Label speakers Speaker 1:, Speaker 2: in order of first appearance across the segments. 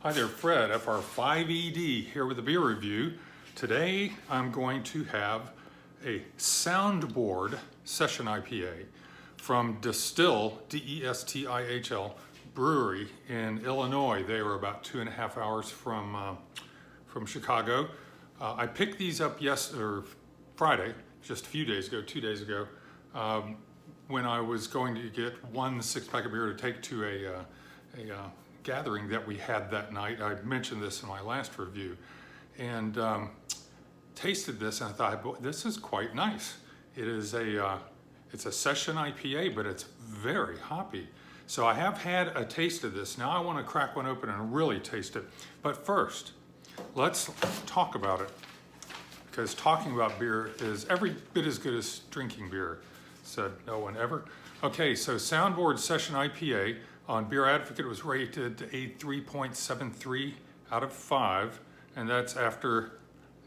Speaker 1: Hi there, Fred, FR5ED, here with a beer review. Today I'm going to have a Soundboard Session IPA from Destihl, D-E-S-T-I-H-L, brewery in Illinois. They were about 2.5 hours from Chicago. I picked these up Friday, just a few days ago, 2 days ago, when I was going to get one 6-pack of beer to take to a gathering that we had that night. I mentioned this in my last review, and tasted this and I thought, boy, this is quite nice. It's a session IPA, but it's very hoppy. So I have had a taste of this. Now I want to crack one open and really taste it. But first, let's talk about it, because talking about beer is every bit as good as drinking beer, said no one ever. Okay, so Soundboard Session IPA on Beer Advocate was rated a 3.73 out of 5, and that's after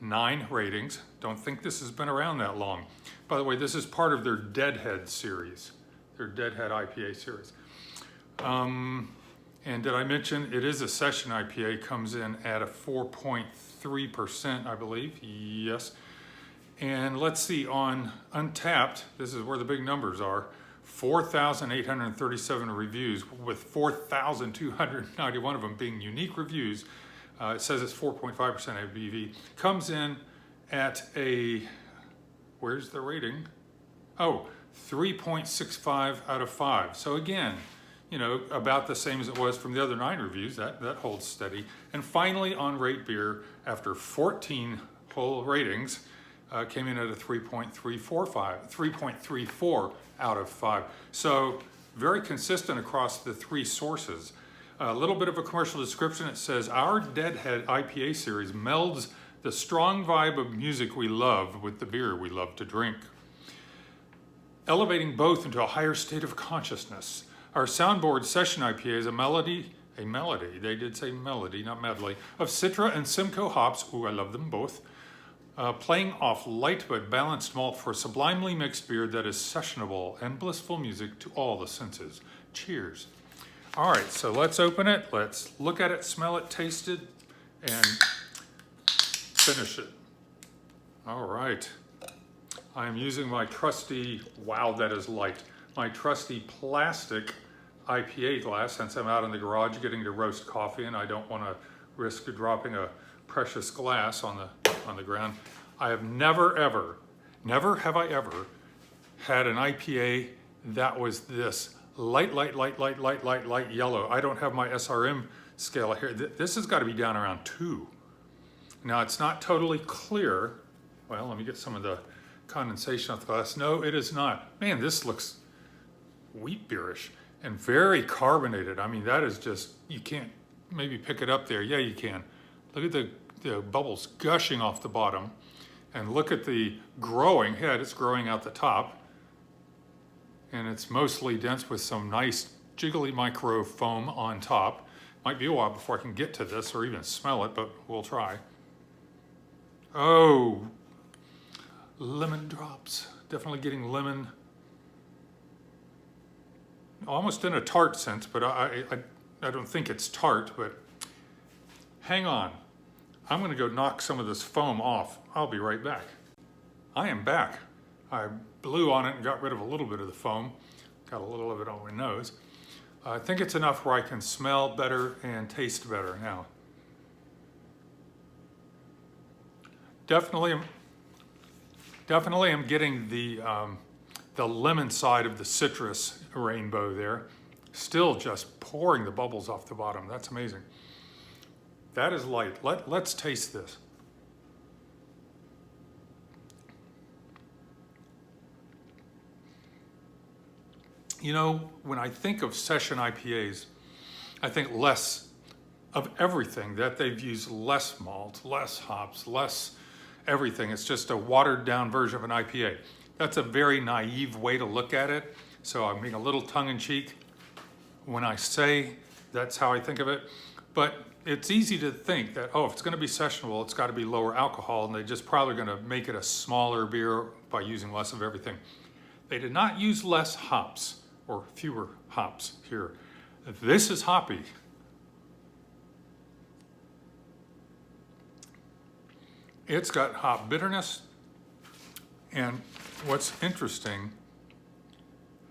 Speaker 1: 9 ratings. Don't think this has been around that long. By the way, this is part of their Deadhead series, their Deadhead IPA series. And did I mention it is a session IPA, comes in at a 4.3%, I believe, yes. And let's see, on Untapped, this is where the big numbers are, 4,837 reviews, with 4,291 of them being unique reviews. It says it's 4.5% ABV. Comes in at a, where's the rating? Oh, 3.65 out of 5. So again, you know, about the same as it was from the other 9 reviews. That holds steady. And finally, on Rate Beer, after 14 whole ratings, came in at a 3.34 out of 5. So very consistent across the 3 sources. A little bit of a commercial description. It says, our Deadhead IPA series melds the strong vibe of music we love with the beer we love to drink, elevating both into a higher state of consciousness. Our Soundboard Session IPA is a melody, they did say melody, not medley, of Citra and Simcoe hops, ooh, I love them both, playing off light but balanced malt for a sublimely mixed beer that is sessionable and blissful music to all the senses. Cheers. All right, so let's open it. Let's look at it, smell it, taste it, and finish it. All right. I am using my trusty, wow, that is light, my trusty plastic IPA glass, since I'm out in the garage getting to roast coffee and I don't want to risk dropping a precious glass on the ground. I have never have I ever had an IPA that was this light yellow. I don't have my SRM scale here. This has got to be down around 2. Now it's not totally clear. Well, let me get some of the condensation off the glass. No, it is not. Man, this looks wheat beerish and very carbonated. I mean, that is just, you can't maybe pick it up there. Yeah, you can. Look at the bubbles gushing off the bottom, and look at the growing head. It's growing out the top, and it's mostly dense with some nice jiggly micro foam on top. Might be a while before I can get to this or even smell it, but we'll try. Oh, lemon drops. Definitely getting lemon. Almost in a tart sense, but I don't think it's tart, but hang on. I'm gonna go knock some of this foam off. I'll be right back. I am back. I blew on it and got rid of a little bit of the foam. Got a little of it on my nose. I think it's enough where I can smell better and taste better now. Definitely I'm getting the lemon side of the citrus rainbow there. Still just pouring the bubbles off the bottom. That's amazing. That is light. Let's taste this. You know, when I think of session IPAs, I think less of everything, that they've used less malt, less hops, less everything. It's just a watered down version of an IPA. That's a very naive way to look at it. So I'm being a little tongue-in-cheek when I say that's how I think of it. But it's easy to think that, oh, if it's going to be sessionable, it's got to be lower alcohol, and they're just probably going to make it a smaller beer by using less of everything. They did not use less hops or fewer hops here. This is hoppy. It's got hop bitterness. And what's interesting,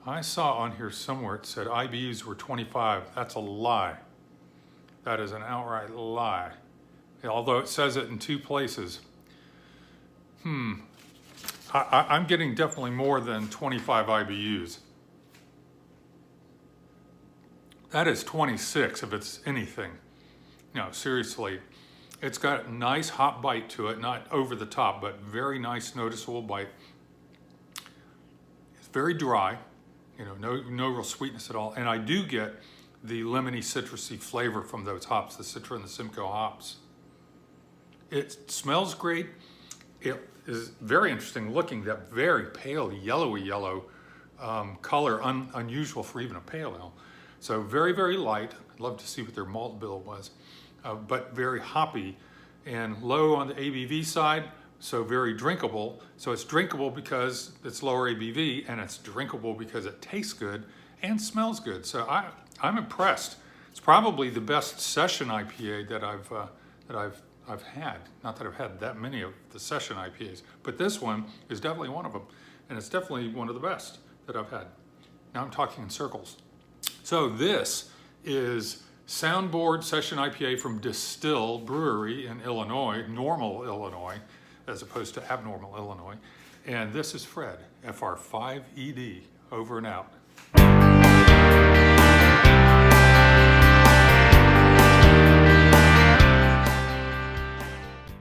Speaker 1: I saw on here somewhere it said IBUs were 25. That's a lie. That is an outright lie. Although it says it in 2 places. I'm getting definitely more than 25 IBUs. That is 26 if it's anything. No, seriously. It's got a nice hop bite to it, not over the top, but very nice noticeable bite. It's very dry, you know, no real sweetness at all. And I do get the lemony citrusy flavor from those hops, the Citra and the Simcoe hops. It smells great. It is very interesting looking, that very pale, yellowy yellow color, unusual for even a pale ale. So very, very light. I'd love to see what their malt bill was, but very hoppy and low on the ABV side, so very drinkable. So it's drinkable because it's lower ABV, and it's drinkable because it tastes good and smells good. So I'm impressed. It's probably the best session IPA that I've had. Not that I've had that many of the session IPAs, but this one is definitely one of them, and it's definitely one of the best that I've had. Now I'm talking in circles. So this is Soundboard Session IPA from Destihl Brewery in Illinois, Normal, Illinois, as opposed to Abnormal, Illinois. And this is Fred, FR5ED, over and out.